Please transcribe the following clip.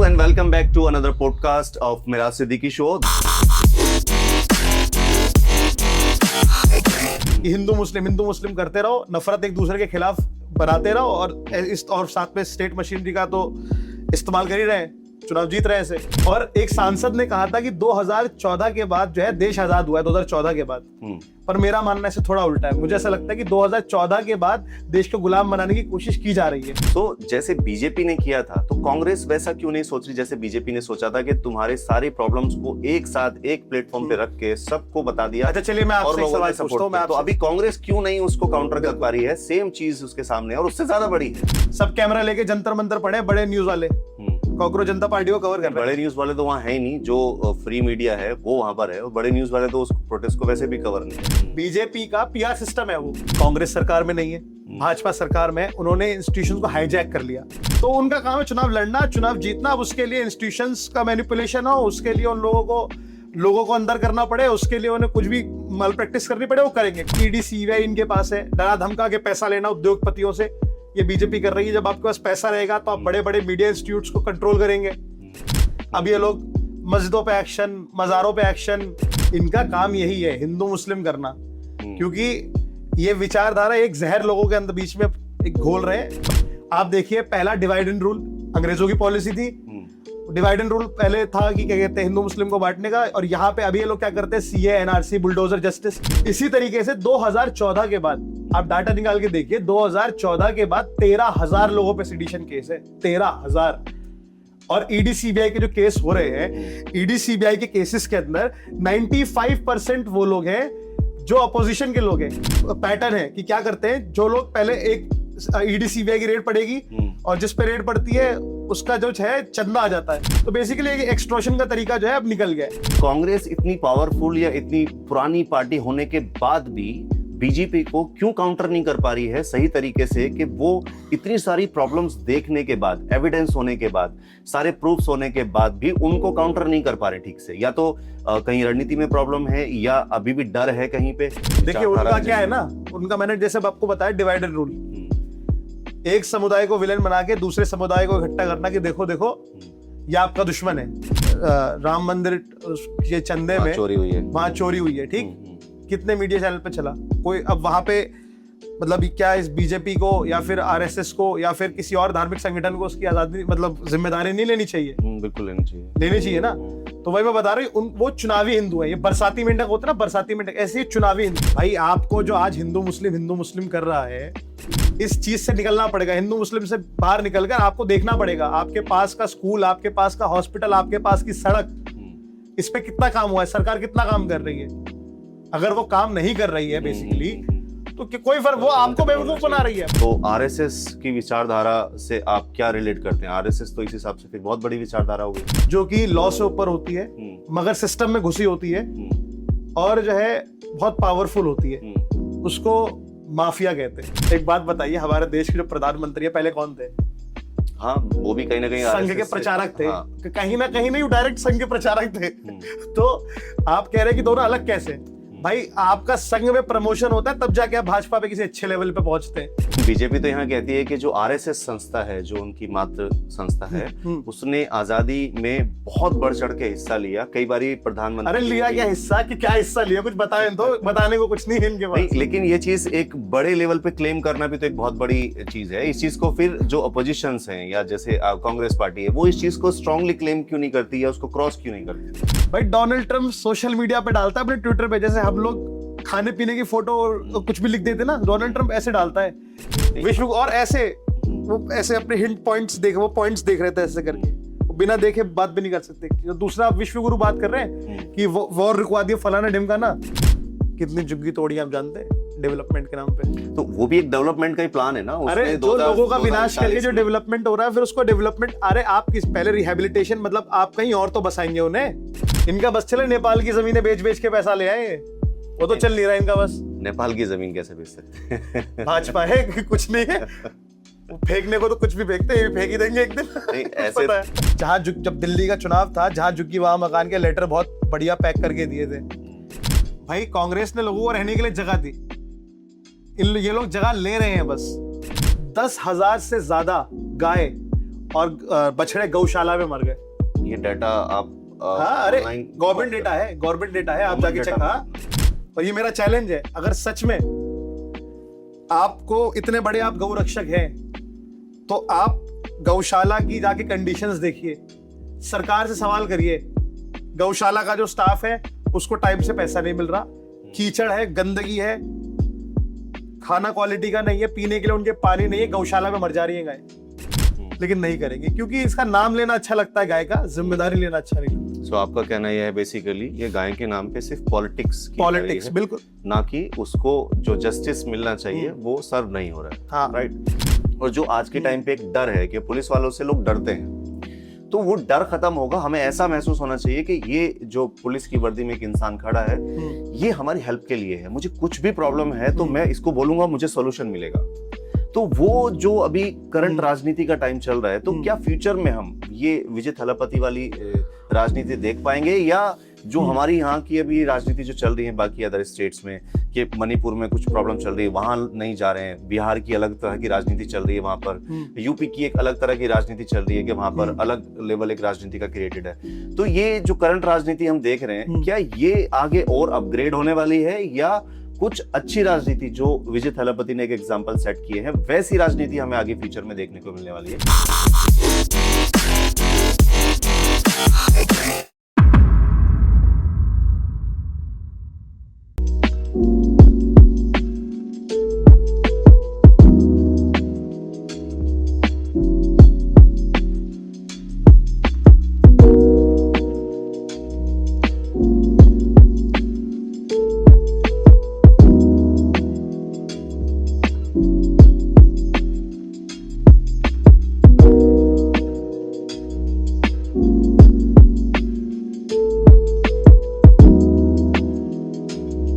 and welcome back to another podcast of Miraj Siddiqui Show. Hindu मुस्लिम करते रहो, नफरत एक दूसरे के खिलाफ बनाते रहो और साथ में स्टेट मशीनरी का तो इस्तेमाल कर ही रहे हैं, चुनाव जीत रहे हैं ऐसे। और एक सांसद ने कहा था कि 2014 के बाद जो है देश आजाद हुआ है, 2014 के बाद। पर मेरा मानना ऐसे थोड़ा उल्टा है। मुझे ऐसा लगता है कि 2014 के बाद देश को गुलाम बनाने की कोशिश की जा रही है। तो जैसे बीजेपी ने किया था, तो कांग्रेस वैसा क्यों नहीं सोच रही जैसे बीजेपी ने सोचा था कि तुम्हारे सारे प्रॉब्लम्स को एक साथ एक प्लेटफॉर्म पे रख के सबको बता दिया। अच्छा चलिए मैं आपसे एक सवाल पूछता हूं, तो अभी कांग्रेस क्यों नहीं उसको काउंटर कर पा रही है? सेम चीज उसके सामने और उससे ज्यादा बड़ी है। सब कैमरा लेके जंतर मंतर पड़े बड़े न्यूज वाले, कॉकरोच जनता पार्टी को कवर कर रहे हैं। बड़े न्यूज वाले तो वहाँ है ही नहीं, जो फ्री मीडिया है वो वहाँ पर है, और बड़े न्यूज वाले तो उस प्रोटेस्ट को वैसे भी कवर नहीं। बीजेपी का पीआर सिस्टम है, वो कांग्रेस सरकार में नहीं है, भाजपा सरकार में। उन्होंने इंस्टीट्यूशंस को हाईजैक कर लिया, तो उनका काम है चुनाव लड़ना, चुनाव जीतना। अब उसके लिए इंस्टीट्यूशंस का मैनिपुलेशन हो, उसके लिए उन लोगों को अंदर करना पड़े, उसके लिए उन्हें कुछ भी माल प्रैक्टिस करनी पड़े, वो करेंगे। ईडी सीबीआई इनके पास है, डरा धमका के पैसा लेना उद्योगपतियों से, ये बीजेपी कर रही है। जब आपके पास पैसा रहेगा तो आप बड़े बड़े मीडिया इंस्टीट्यूट्स को कंट्रोल करेंगे। अब ये लोग मस्जिदों पे एक्शन, मज़ारों पे एक्शन, इनका काम यही है, हिंदू मुस्लिम करना। क्योंकि ये विचारधारा एक जहर लोगों के अंदर बीच में एक घोल रहे हैं। आप देखिए, पहला डिवाइड एंड रूल अंग्रेजों की पॉलिसी थी। डिवाइड एंड रूल पहले था कि क्या कहते हैं, हिंदू मुस्लिम को बांटने का, और यहाँ पे अभी ये लोग क्या करते हैं, सीए, एनआरसी, बुलडोजर जस्टिस। इसी तरीके से 2014 के बाद आप डाटा निकाल के देखिए, 2014 के बाद 13,000 लोगों पे सिडिशन केस है, 13,000। और ईडी सीबीआई के जो केस हो रहे हैं, ईडी सीबीआई के केसेस के अंदर 95% वो लोग हैं जो अपोजिशन के लोग हैं। पैटर्न है कि क्या करते हैं, जो लोग पहले एक ईडी सीबीआई की रेड पड़ेगी और जिस पे रेड पड़ती है उसका जो है चंदा आ जाता है। तो बेसिकली एक्सटॉर्शन का तरीका जो है अब निकल गया है। कांग्रेस इतनी पावरफुल या इतनी पुरानी पार्टी होने के बाद भी बीजेपी को क्यों काउंटर नहीं कर पा रही है सही तरीके से, कि वो इतनी सारी प्रॉब्लम्स देखने के बाद, एविडेंस होने के बाद, सारे प्रूफ्स होने के बाद भी उनको काउंटर नहीं कर पा रहे ठीक से? या तो कहीं रणनीति में प्रॉब्लम है या अभी भी डर है कहीं पे। देखिए उनका क्या है ना, उनका मैंने जैसे आपको बताया डिवाइड एंड रूल, एक समुदाय को विलेन बना के दूसरे समुदाय को इकट्ठा करना कि देखो ये आपका दुश्मन है। राम मंदिर ये चंदे में चोरी हुई है, वहां चोरी हुई है, ठीक, कितने मीडिया चैनल पे चला कोई। अब वहां पे मतलब क्या इस बीजेपी को या फिर आरएसएस को या फिर किसी और धार्मिक संगठन को उसकी आजादी मतलब जिम्मेदारी नहीं लेनी चाहिए? बिल्कुल लेनी चाहिए ना। तो वही मैं बता रही हूँ, वो चुनावी हिंदू है। ये बरसाती मेंढक होता है ना, बरसाती मेंढक, ऐसे ही चुनावी हिंदू। भाई आपको जो आज हिंदू मुस्लिम कर रहा है, इस चीज से निकलना पड़ेगा। हिंदू मुस्लिम से बाहर निकलकर आपको देखना पड़ेगा, आपके पास का स्कूल, आपके पास का हॉस्पिटल, आपके पास की सड़क, इस पे कितना काम हुआ है, सरकार कितना काम कर रही है। अगर वो काम नहीं कर रही है बेसिकली, तो कोई फर्क, वो आपको बेवकूफ बना रही है। तो आरएसएस की विचारधारा से आप क्या रिलेट करते हैं? आरएसएस तो इस हिसाब से फिर बहुत बड़ी विचारधारा होगी, जो कि लॉ से ऊपर होती है, मगर सिस्टम में घुसी होती है और जो है बहुत पावरफुल होती है। उसको माफिया कहते हैं। एक बात बताइए, हमारे देश के जो प्रधानमंत्री है पहले कौन थे? हाँ, वो भी कहीं ना कहीं संघ के प्रचारक थे। हाँ। कहीं ना कहीं नहीं, डायरेक्ट संघ के प्रचारक थे। तो आप कह रहे हैं कि दोनों अलग कैसे? भाई आपका संघ में प्रमोशन होता है तब जाके आप भाजपा पे किसी अच्छे लेवल पे पहुंचते हैं। बीजेपी तो यहाँ कहती है कि जो आरएसएस संस्था है, जो उनकी मातृ संस्था है, उसने आजादी में बहुत बढ़ चढ़ के हिस्सा लिया। कई बारी प्रधानमंत्री, अरे लिया क्या हिस्सा, कि क्या हिस्सा लिया, कुछ बताएं तो। बताने को कुछ नहीं है इनके पास। लेकिन ये चीज एक बड़े लेवल पे क्लेम करना भी तो एक बहुत बड़ी चीज है। इस चीज को फिर जो अपोजिशन है या जैसे कांग्रेस पार्टी है, वो इस चीज को स्ट्रांगली क्लेम क्यों नहीं करती या उसको क्रॉस क्यों नहीं करती? भाई डोनाल्ड ट्रम्प सोशल मीडिया पे डालता है अपने ट्विटर पे, जैसे हम लोग खाने पीने की फोटो और कुछ भी लिख देते ना, डोनाल्ड ट्रम्प ऐसे डालता है विश्व, और ऐसे वो ऐसे अपने हिंट पॉइंट्स देख, वो पॉइंट्स देख रहे थे ऐसे करके, बिना देखे बात भी नहीं कर सकते। दूसरा विश्व गुरु बात कर रहे हैं कि वॉर रुकवा दिया फलाना ढिमकाना, कितनी जुग्गी तोड़ी आप जानते हैं डेवलपमेंट के नाम पे। तो वो भी एक डेवलपमेंट का ही प्लान है ना। अरे जो लोगों का विनाश करके जो डेवलपमेंट हो रहा है, फिर उसको डेवलपमेंट, अरे आप किस पहले रिहेबिलिटेशन, मतलब आप कहीं और तो बसाएंगे उन्हें। इनका बस चले नेपाल की जमीनें बेच के पैसा ले आए, वो तो चल नहीं रहा इनका बस। नेपाल की जमीन कैसे बेच सकते हैं? भाजपा है कुछ नहीं है, फेंकने को तो कुछ भी फेंकते हैं, फेंक ही देंगे एक दिन। ऐसे जहाँ जब दिल्ली का चुनाव था, जहाँ झुग्गी वहां मकान के लेटर बहुत बढ़िया पैक करके दिए थे। भाई कांग्रेस ने लोगों को रहने के लिए जगह दी, ये लोग जगह ले रहे हैं बस। 10,000 से ज्यादा गाय और बछड़े गौशाला में मर गए। ये डाटा आप हाँ, अरे online- गवर्नमेंट डेटा है, गवर्नमेंट डेटा है, आप जाके चेक। हाँ, और ये मेरा चैलेंज है, अगर सच में आपको इतने बड़े आप गौ रक्षक हैं तो आप गौशाला की जाके कंडीशंस देखिए, सरकार से सवाल करिए। गौशाला का जो स्टाफ है उसको टाइम से पैसा नहीं मिल रहा, कीचड़ है, गंदगी है, खाना क्वालिटी का नहीं है, पीने के लिए उनके पानी नहीं है, गौशाला में मर जा रही है गाय। लेकिन नहीं करेंगे क्योंकि इसका नाम लेना अच्छा लगता है, गाय का जिम्मेदारी लेना अच्छा नहीं लगता। सो आपका कहना यह है बेसिकली ये गाय के नाम पे सिर्फ पॉलिटिक्स पॉलिटिक्स, बिल्कुल, ना कि उसको जो जस्टिस मिलना चाहिए वो सर्व नहीं हो रहा है। हाँ, राइट। और जो आज के टाइम पे एक डर है कि पुलिस वालों से लोग डरते हैं, तो वो डर खत्म होगा। हमें ऐसा महसूस होना चाहिए कि ये जो पुलिस की वर्दी में एक इंसान खड़ा है ये हमारी हेल्प के लिए है, मुझे कुछ भी प्रॉब्लम है तो मैं इसको बोलूंगा, मुझे सोल्यूशन मिलेगा। तो वो जो अभी करंट राजनीति का टाइम चल रहा है, तो क्या फ्यूचर में हम ये विजय थलापति वाली राजनीति देख पाएंगे, या जो हमारी यहाँ की अभी राजनीति जो चल रही है बाकी अदर स्टेट्स में, कि मणिपुर में कुछ प्रॉब्लम चल रही है वहां नहीं जा रहे हैं, बिहार की अलग तरह की राजनीति चल रही है वहां पर, यूपी की एक अलग तरह की राजनीति चल रही है कि वहां पर अलग लेवल एक राजनीति का क्रिएटेड है। तो ये जो करंट राजनीति हम देख रहे हैं, क्या ये आगे और अपग्रेड होने वाली है, या कुछ अच्छी राजनीति जो विजय थलापति ने एक एग्जांपल सेट किए हैं वैसी राजनीति हमें आगे फ्यूचर में देखने को मिलने वाली है?